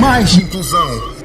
Mais inclusão.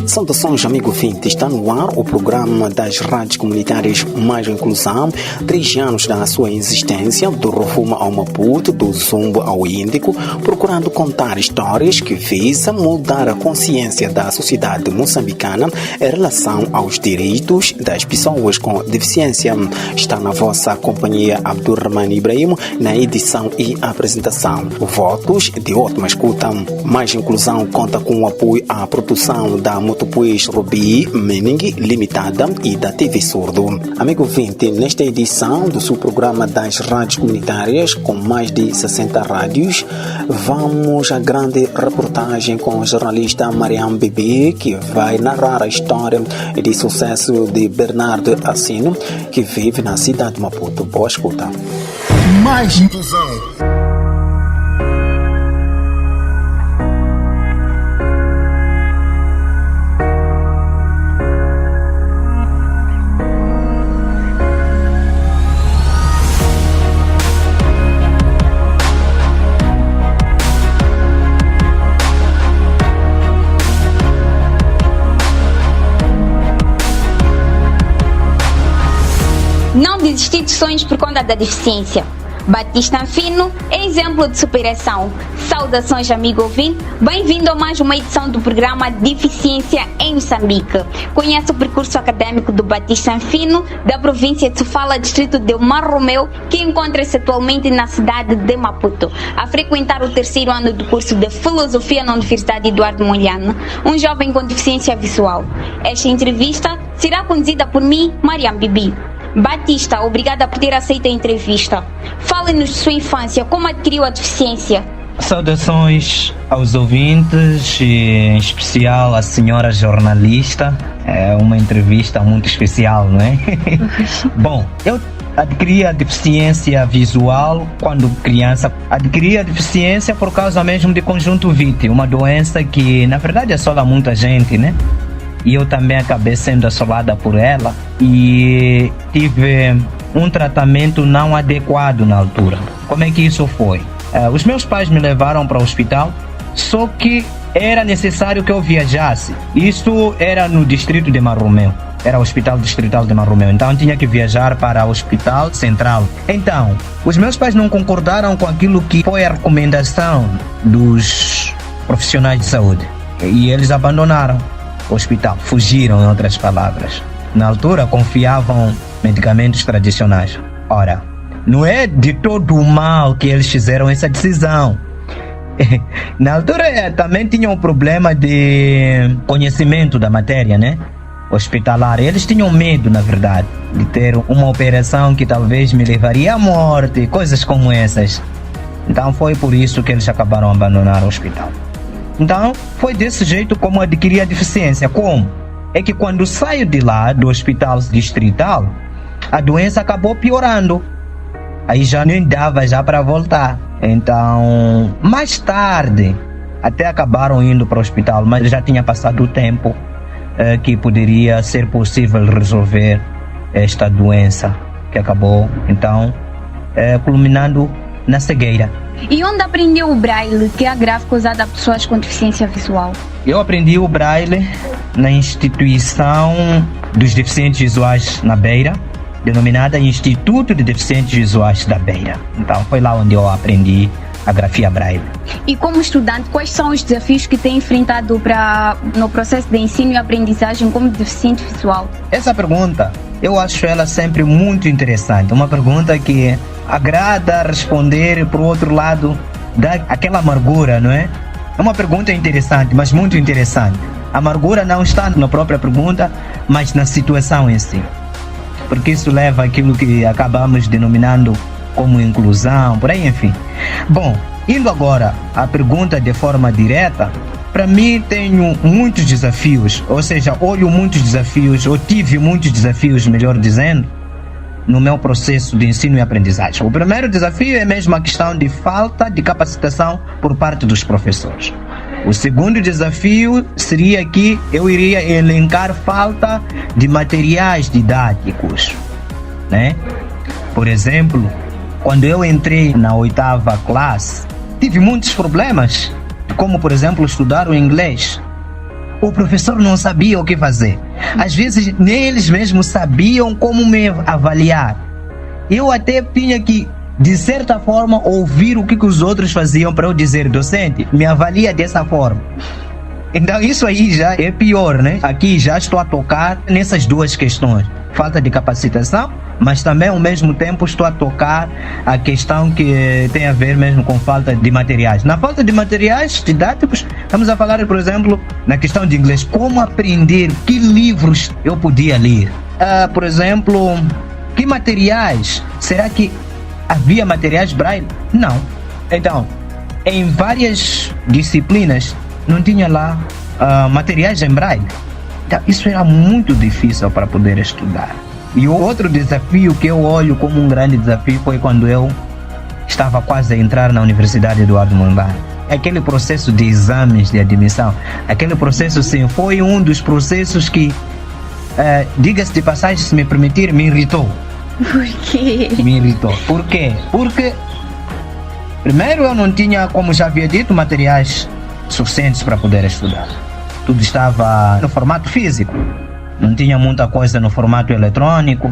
Saudações, amigo ouvinte. Está no ar o programa das rádios comunitárias Mais Inclusão. 3 anos da sua existência, do Rovuma ao Maputo, do Zumbo ao Índico, procurando contar histórias que visam mudar a consciência da sociedade moçambicana em relação aos direitos das pessoas com deficiência. Está na vossa companhia Abdurrahman Ibrahim, na edição e apresentação. Votos de ótima escuta. Mais Inclusão conta com o apoio à produção da Motopuis Rubi Mening Limitada e da TV Surdo. Amigo ouvinte, nesta edição do seu programa das rádios comunitárias, com mais de 60 rádios, vamos à grande reportagem com a jornalista Mariam Bibi, que vai narrar a história de sucesso de Bernardo Assino, que vive na cidade de Maputo. Boa escuta. Mais inclusão. Não desistir de sonhos por conta da deficiência. Batista Fino é exemplo de superação. Saudações, amigo ouvinte. Bem-vindo a mais uma edição do programa Deficiência em Moçambique. Conhece o percurso acadêmico do Batista Fino, da província de Sofala, distrito de Mar Romeu, que encontra-se atualmente na cidade de Maputo, a frequentar o 3º ano do curso de Filosofia na Universidade Eduardo Mondlane, um jovem com deficiência visual. Esta entrevista será conduzida por mim, Mariam Bibi. Batista, obrigada por ter aceito a entrevista. Fale-nos de sua infância, como adquiriu a deficiência. Saudações aos ouvintes, em especial à senhora jornalista. É uma entrevista muito especial, não é? Bom, eu adquiri a deficiência visual quando criança. Adquiri a deficiência por causa mesmo de conjuntivite, uma doença que na verdade assola muita gente, né? E eu também acabei sendo assolada por ela e tive um tratamento não adequado na altura. Como é que isso foi? Os meus pais me levaram para o hospital, só que era necessário que eu viajasse. Isso era no distrito de Mar Romeu, era o Hospital Distrital de Mar Romeu, então eu tinha que viajar para o Hospital Central. Então, os meus pais não concordaram com aquilo que foi a recomendação dos profissionais de saúde e eles abandonaram o hospital, fugiram, em outras palavras. Na altura confiavam em medicamentos tradicionais. Ora, não é de todo o mal que eles fizeram essa decisão. Na altura também tinham um problema de conhecimento da matéria, né? Hospitalar. Eles tinham medo, na verdade, de ter uma operação que talvez me levaria à morte, coisas como essas. Então foi por isso que eles acabaram abandonando o hospital. Então, foi desse jeito como adquiri a deficiência. Como? É que quando saio de lá, do hospital distrital, a doença acabou piorando. Aí já nem dava já para voltar. Então, mais tarde, até acabaram indo para o hospital, mas já tinha passado o tempo que poderia ser possível resolver esta doença, que acabou, então, culminando na cegueira. E onde aprendeu o braille, que é a gráfica usada por pessoas com deficiência visual? Eu aprendi o braille na instituição dos deficientes visuais na Beira, denominada Instituto de Deficientes Visuais da Beira. Então foi lá onde eu aprendi a grafia braille. E como estudante, quais são os desafios que tem enfrentado no processo de ensino e aprendizagem como deficiente visual? Essa pergunta, eu acho ela sempre muito interessante. Uma pergunta que agrada responder, por outro lado, dá aquela amargura, não é? É uma pergunta interessante, mas muito interessante. A amargura não está na própria pergunta, mas na situação em si. porque isso leva àquilo que acabamos denominando como inclusão, por aí, enfim. Bom, indo agora à pergunta de forma direta, para mim tenho muitos desafios, ou seja, olho muitos desafios, ou tive muitos desafios, melhor dizendo, no meu processo de ensino e aprendizagem. O primeiro desafio é mesmo a questão de falta de capacitação por parte dos professores. O segundo desafio seria que eu iria elencar falta de materiais didáticos, né? Por exemplo, quando eu entrei na 8ª classe, tive muitos problemas, como por exemplo estudar o inglês. O professor não sabia o que fazer. Às vezes nem eles mesmos sabiam como me avaliar. Eu até tinha que, de certa forma, ouvir o que os outros faziam para eu dizer: docente, me avalia dessa forma. Então isso aí já é pior, né? Aqui já estou a tocar nessas duas questões. Falta de capacitação, mas também ao mesmo tempo estou a tocar a questão que tem a ver mesmo com falta de materiais. Na falta de materiais didáticos, estamos a falar, por exemplo, na questão de inglês, como aprender, que livros eu podia ler. Por exemplo, que materiais? Será que havia materiais braille? Não. Então, em várias disciplinas não tinha lá materiais em braille. Então, isso era muito difícil para poder estudar. E o outro desafio que eu olho como um grande desafio foi quando eu estava quase a entrar na Universidade Eduardo Mondlane. Aquele processo de exames de admissão, aquele processo, sim, foi um dos processos que, diga-se de passagem, se me permitir, me irritou. Por quê? Me irritou. Por quê? Porque, primeiro, eu não tinha, como já havia dito, materiais suficientes para poder estudar. Tudo estava no formato físico. Não tinha muita coisa no formato eletrônico.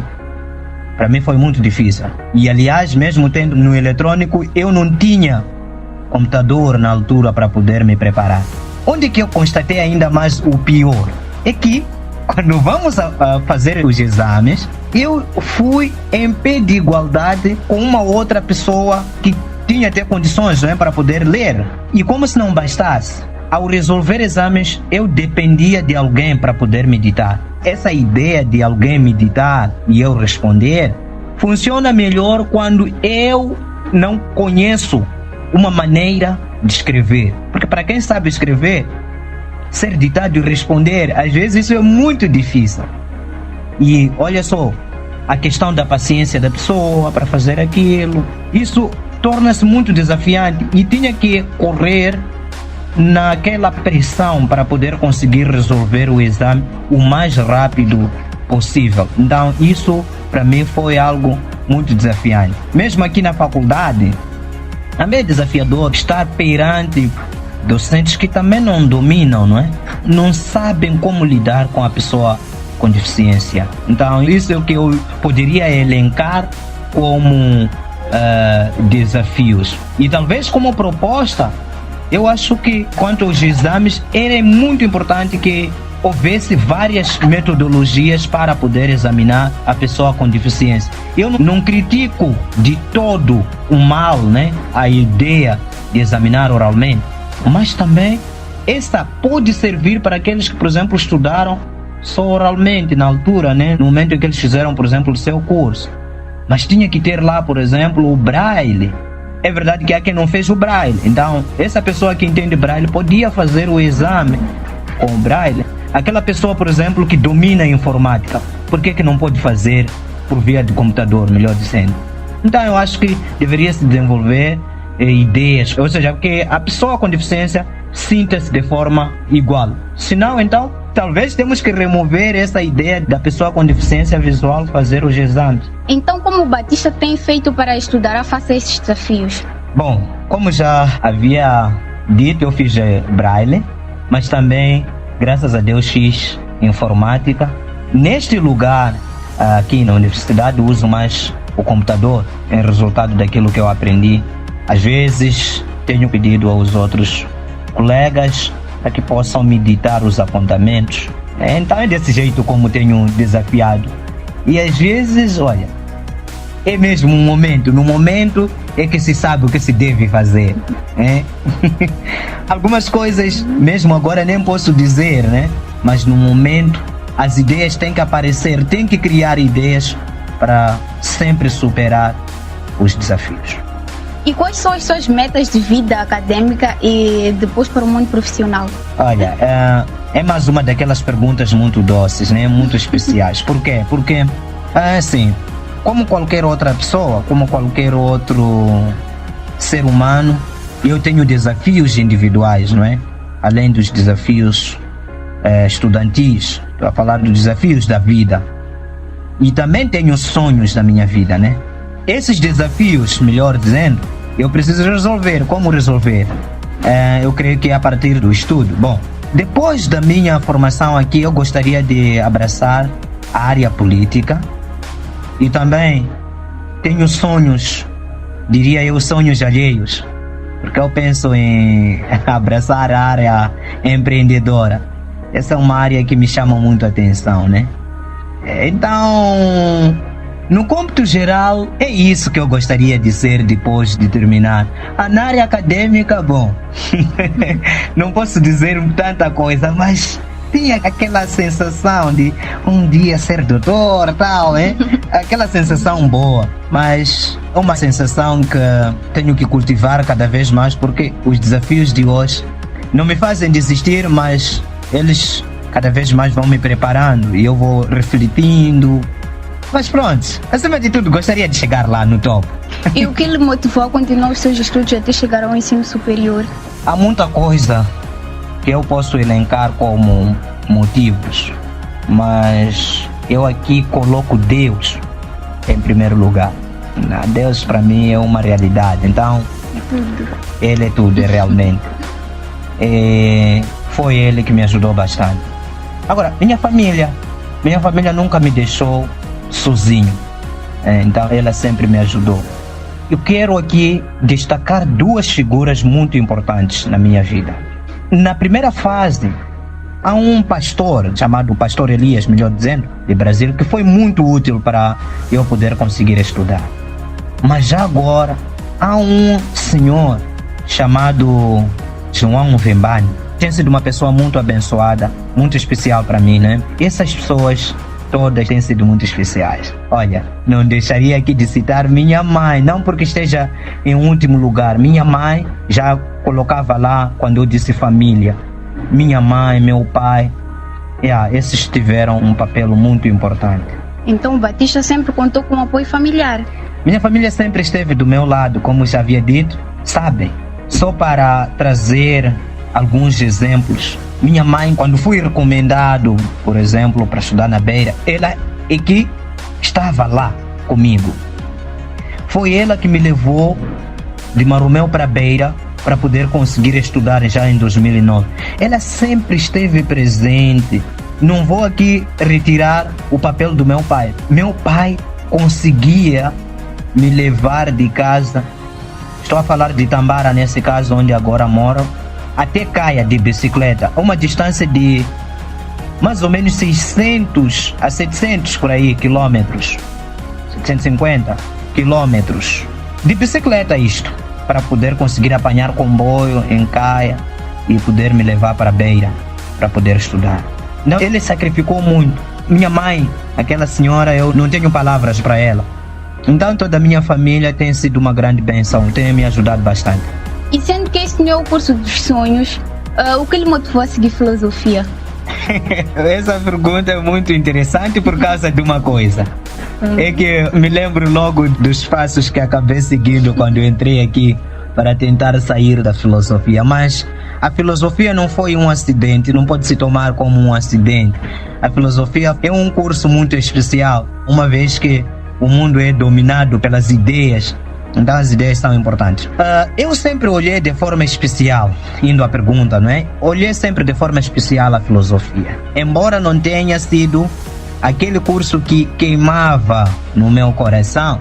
Para mim foi muito difícil. E aliás, mesmo tendo no eletrônico, eu não tinha computador na altura para poder me preparar. Onde que eu constatei ainda mais o pior? É que, quando vamos a fazer os exames, eu fui em pé de igualdade com uma outra pessoa que tinha até condições, não é, para poder ler. E como se não bastasse, ao resolver exames, eu dependia de alguém para poder meditar. Essa ideia de alguém meditar e eu responder funciona melhor quando eu não conheço uma maneira de escrever. Porque para quem sabe escrever, ser ditado e responder, às vezes isso é muito difícil. E olha só, a questão da paciência da pessoa para fazer aquilo, isso torna-se muito desafiante e tinha que correr naquela pressão para poder conseguir resolver o exame o mais rápido possível. Então isso para mim foi algo muito desafiante. Mesmo aqui na faculdade, também é desafiador estar perante docentes que também não dominam, não é? Não sabem como lidar com a pessoa com deficiência. Então isso é o que eu poderia elencar como desafios. E talvez como proposta, eu acho que quanto aos exames, era muito importante que houvesse várias metodologias para poder examinar a pessoa com deficiência. Eu não critico de todo o mal, né, a ideia de examinar oralmente, mas também essa pode servir para aqueles que, por exemplo, estudaram só oralmente na altura, né, no momento em que eles fizeram, por exemplo, o seu curso. Mas tinha que ter lá, por exemplo, o braille. É verdade que há quem não fez o braille. Então, essa pessoa que entende braille podia fazer o exame com o braille. Aquela pessoa, por exemplo, que domina a informática, por que não pode fazer por via de computador, melhor dizendo? Então, eu acho que deveria se desenvolver ideias, ou seja, que a pessoa com deficiência sinta-se de forma igual. Senão, então, talvez temos que remover essa ideia da pessoa com deficiência visual fazer os exames. Então, como o Batista tem feito para estudar a face esses desafios? Bom, como já havia dito, eu fiz braille, mas também, graças a Deus, fiz informática. Neste lugar, aqui na universidade, uso mais o computador em resultado daquilo que eu aprendi. Às vezes, tenho pedido aos outros colegas para que possam me ditar os apontamentos. Então é desse jeito como tenho desafiado. E às vezes, olha, é mesmo no momento é que se sabe o que se deve fazer. Algumas coisas, mesmo agora nem posso dizer, né? Mas no momento as ideias têm que aparecer, têm que criar ideias para sempre superar os desafios. E quais são as suas metas de vida acadêmica e depois para o mundo profissional? Olha, é mais uma daquelas perguntas muito doces, né? Muito especiais. Por quê? Porque, assim, como qualquer outra pessoa, como qualquer outro ser humano, eu tenho desafios individuais, não é? Além dos desafios estudantis, estou a falar dos desafios da vida. E também tenho sonhos na minha vida, né? Esses desafios, melhor dizendo, eu preciso resolver. Como resolver? Eu creio que é a partir do estudo. Bom, depois da minha formação aqui, eu gostaria de abraçar a área política e também tenho sonhos, diria eu, sonhos alheios, porque eu penso em abraçar a área empreendedora. Essa é uma área que me chama muito a atenção, né? Então, no cômputo geral, é isso que eu gostaria de ser depois de terminar. Na área acadêmica, bom, não posso dizer tanta coisa, mas tinha aquela sensação de um dia ser doutor, tal, né? Aquela sensação boa, mas é uma sensação que tenho que cultivar cada vez mais, porque os desafios de hoje não me fazem desistir, mas eles cada vez mais vão me preparando e eu vou refletindo. Mas pronto, acima de tudo, gostaria de chegar lá no topo. E o que lhe motivou a continuar os seus estudos até chegar ao ensino superior? Há muita coisa que eu posso elencar como motivos, mas eu aqui coloco Deus em primeiro lugar. Deus para mim é uma realidade, então Ele é tudo, realmente. Foi Ele que me ajudou bastante. Agora, minha família nunca me deixou sozinho, então ela sempre me ajudou. Eu quero aqui destacar duas figuras muito importantes na minha vida. Na primeira fase, há um pastor chamado Pastor Elias, melhor dizendo, de Brasil, que foi muito útil para eu poder conseguir estudar. Mas já agora há um senhor chamado João Vembani. Tem sido uma pessoa muito abençoada, muito especial para mim, né? Essas pessoas todas têm sido muito especiais. Olha, não deixaria aqui de citar minha mãe, não porque esteja em último lugar. Minha mãe já colocava lá quando eu disse família. Minha mãe, meu pai, esses tiveram um papel muito importante. Então o Batista sempre contou com o apoio familiar? Minha família sempre esteve do meu lado, como já havia dito. Sabem, só para trazer alguns exemplos. Minha mãe, quando fui recomendado, por exemplo, para estudar na Beira, ela é que estava lá comigo. Foi ela que me levou de Maromeu para Beira para poder conseguir estudar já em 2009. Ela sempre esteve presente. Não vou aqui retirar o papel do meu pai. Meu pai conseguia me levar de casa, estou a falar de Tambara nesse caso, onde agora moro, até Caia de bicicleta, uma distância de mais ou menos 600 a 700 por aí quilômetros, 750 quilômetros de bicicleta, isto, para poder conseguir apanhar comboio em Caia e poder me levar para Beira para poder estudar. Então, ele sacrificou muito. Minha mãe, aquela senhora, eu não tenho palavras para ela. Então toda a minha família tem sido uma grande bênção, tem me ajudado bastante. E sendo que este não é o curso dos sonhos, o que lhe motivou a seguir filosofia? Essa pergunta é muito interessante por causa de uma coisa. É que me lembro logo dos passos que acabei seguindo quando entrei aqui para tentar sair da filosofia. Mas a filosofia não foi um acidente, não pode se tomar como um acidente. A filosofia é um curso muito especial, uma vez que o mundo é dominado pelas ideias, então as ideias são importantes. Eu sempre olhei de forma especial, indo à pergunta, não é? Olhei sempre de forma especial a filosofia. Embora não tenha sido aquele curso que queimava no meu coração,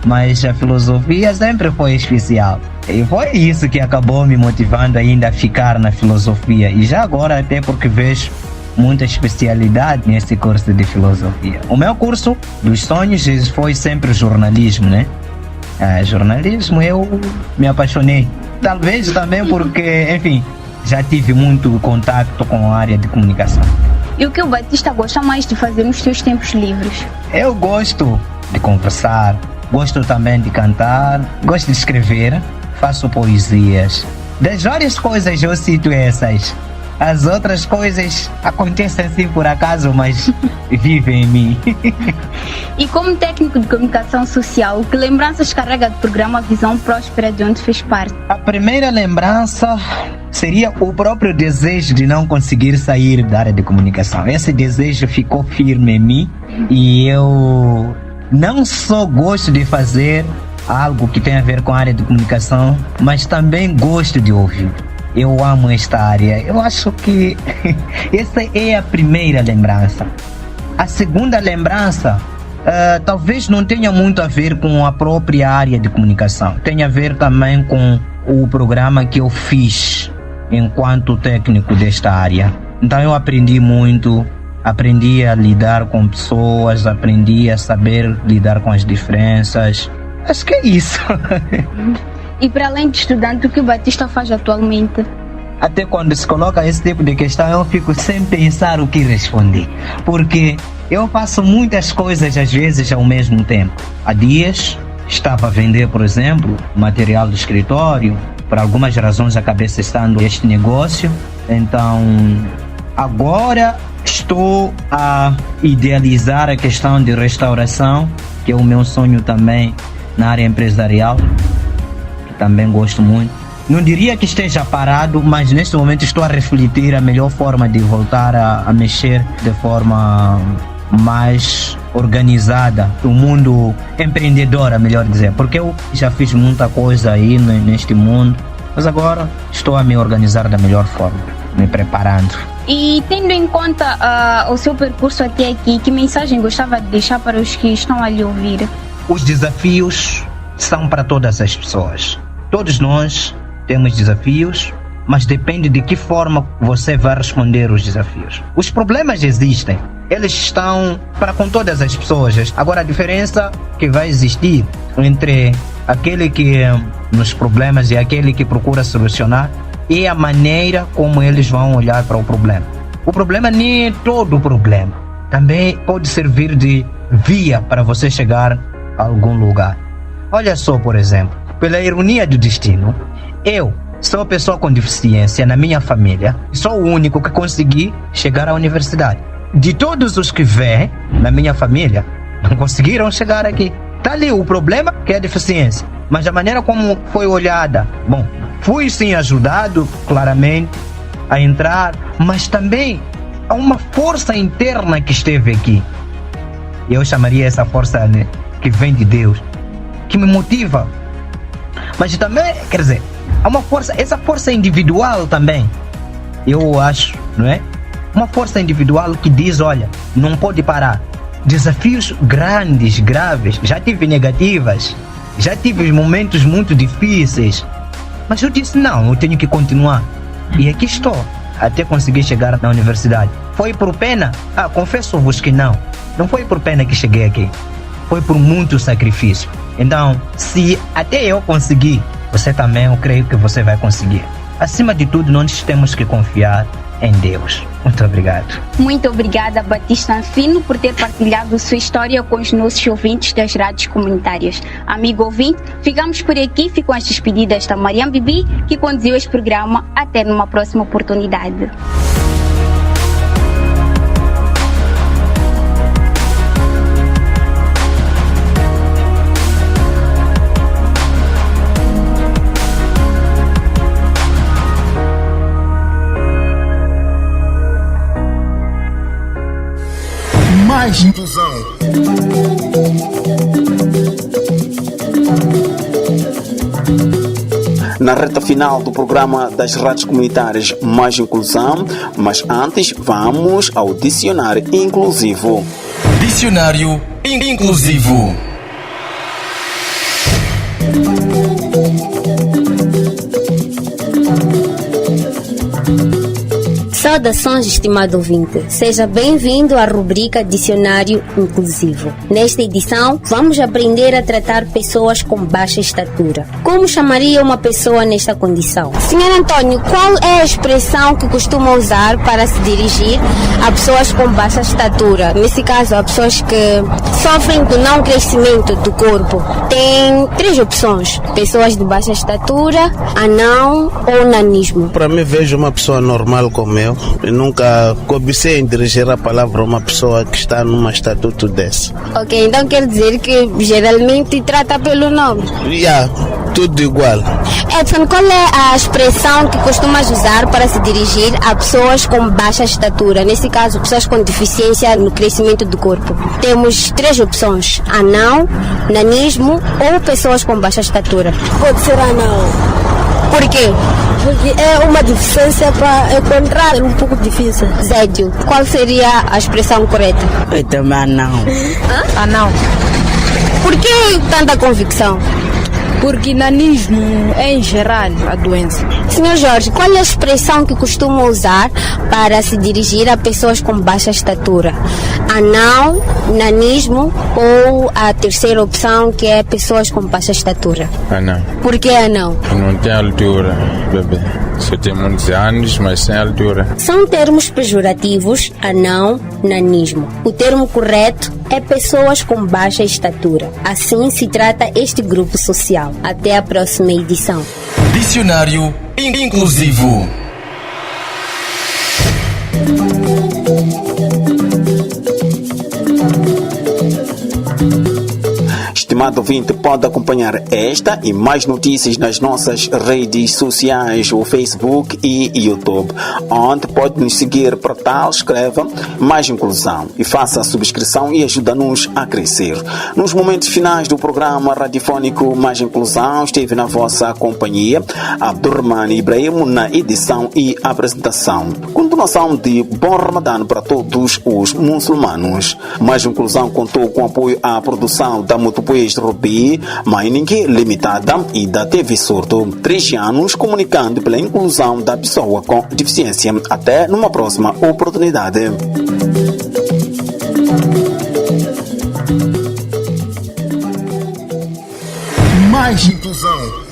mas a filosofia sempre foi especial. E foi isso que acabou me motivando ainda a ficar na filosofia. E já agora até porque vejo muita especialidade nesse curso de filosofia. O meu curso dos sonhos foi sempre jornalismo, né? Jornalismo eu me apaixonei. Talvez também porque, enfim, já tive muito contato com a área de comunicação. E o que o Batista gosta mais de fazer nos seus tempos livres? Eu gosto de conversar, gosto também de cantar, gosto de escrever, faço poesias. Das várias coisas eu cito essas. As outras coisas acontecem assim por acaso, mas vivem em mim. E como técnico de comunicação social, que lembranças carrega do programa Visão Próspera de onde fez parte? A primeira lembrança seria o próprio desejo de não conseguir sair da área de comunicação. Esse desejo ficou firme em mim e eu não só gosto de fazer algo que tem a ver com a área de comunicação, mas também gosto de ouvir. Eu amo esta área. Eu acho que essa é a primeira lembrança. A segunda lembrança talvez não tenha muito a ver com a própria área de comunicação. Tem a ver também com o programa que eu fiz enquanto técnico desta área. Então eu aprendi muito, aprendi a lidar com pessoas, aprendi a saber lidar com as diferenças. Acho que é isso. E para além de estudante, o que o Batista faz atualmente? Até quando se coloca esse tipo de questão, eu fico sem pensar o que responder. Porque eu faço muitas coisas às vezes ao mesmo tempo. Há dias estava a vender, por exemplo, material do escritório. Por algumas razões acabei cessando este negócio. Então, agora estou a idealizar a questão de restauração, que é o meu sonho também na área empresarial. Também gosto muito. Não diria que esteja parado, mas neste momento estou a refletir a melhor forma de voltar a mexer de forma mais organizada, o mundo empreendedor, melhor dizer, porque eu já fiz muita coisa aí neste mundo, mas agora estou a me organizar da melhor forma, me preparando. E tendo em conta o seu percurso até aqui, que mensagem gostava de deixar para os que estão a lhe ouvir? Os desafios são para todas as pessoas. Todos nós temos desafios, mas depende de que forma você vai responder os desafios. Os problemas existem, eles estão para com todas as pessoas. Agora a diferença que vai existir entre aquele que nos problemas e aquele que procura solucionar é a maneira como eles vão olhar para o problema. O problema nem é todo o problema, também pode servir de via para você chegar a algum lugar. Olha só, por exemplo, pela ironia do destino, eu sou uma pessoa com deficiência na minha família, sou o único que consegui chegar à universidade. De todos os que vêm na minha família, não conseguiram chegar aqui. Está ali o problema, que é a deficiência, mas a maneira como foi olhada, bom, fui sim ajudado, claramente, a entrar, mas também há uma força interna que esteve aqui. Eu chamaria essa força, né, que vem de Deus, que me motiva. Mas também, quer dizer, há uma força, essa força individual também, eu acho, não é? Uma força individual que diz, olha, não pode parar. Desafios grandes, graves, já tive negativas, já tive momentos muito difíceis, mas eu disse, não, eu tenho que continuar. E aqui estou, até conseguir chegar na universidade. Foi por pena? Confesso-vos que não foi por pena que cheguei aqui. Foi por muito sacrifício. Então, se até eu consegui, você também, eu creio que você vai conseguir. Acima de tudo, nós temos que confiar em Deus. Muito obrigado. Muito obrigada, Batista Anfino, por ter partilhado sua história com os nossos ouvintes das rádios comunitárias. Amigo ouvinte, ficamos por aqui. Ficam as despedidas da Mariam Bibi, que conduziu este programa. Até numa próxima oportunidade. Mais inclusão. Na reta final do programa das rádios comunitárias Mais Inclusão, mas antes vamos ao dicionário inclusivo. Dicionário inclusivo. Saudações, estimado ouvinte. Seja bem-vindo à rubrica Dicionário Inclusivo. Nesta edição, vamos aprender a tratar pessoas com baixa estatura. Como chamaria uma pessoa nesta condição? Senhor Antônio, qual é a expressão que costuma usar para se dirigir a pessoas com baixa estatura? Nesse caso, a pessoas que sofrem do não crescimento do corpo. Tem 3 opções: pessoas de baixa estatura, anão ou nanismo. Para mim, vejo uma pessoa normal como eu nunca cobicei em dirigir a palavra a uma pessoa que está num estatuto desse. Ok, então quer dizer que geralmente trata pelo nome. Tudo igual. Edson, qual é a expressão que costumas usar para se dirigir a pessoas com baixa estatura? Nesse caso, pessoas com deficiência no crescimento do corpo. Temos 3 opções: anão, nanismo ou pessoas com baixa estatura. Pode ser anão. Por quê? Porque é uma deficiência para encontrar, é um pouco difícil. Zédio, qual seria a expressão correta? Eu também anão. Anão. Por que tanta convicção? Porque nanismo é em geral a doença. Senhor Jorge, qual é a expressão que costuma usar para se dirigir a pessoas com baixa estatura? Anão, nanismo ou a terceira opção, que é pessoas com baixa estatura? Anão. Por que anão? Não tem altura, bebê. Só tem muitos anos, mas sem altura. São termos pejorativos, anão, nanismo. O termo correto é pessoas com baixa estatura. Assim se trata este grupo social. Até a próxima edição. Dicionário Inclusivo. Estimado ouvinte, pode acompanhar esta e mais notícias nas nossas redes sociais, o Facebook e YouTube, onde pode nos seguir. Para tal, escreva Mais Inclusão e faça a subscrição e ajuda-nos a crescer. Nos momentos finais do programa radiofônico Mais Inclusão, esteve na vossa companhia Abdurrahman Ibrahim na edição e apresentação. Continuação de Bom Ramadã para todos os muçulmanos. Mais Inclusão contou com apoio à produção da Motopoês Rubi, Mining Limitada e da TV Surdo. 3 anos comunicando pela inclusão da pessoa com deficiência. Até numa próxima oportunidade. Mais inclusão.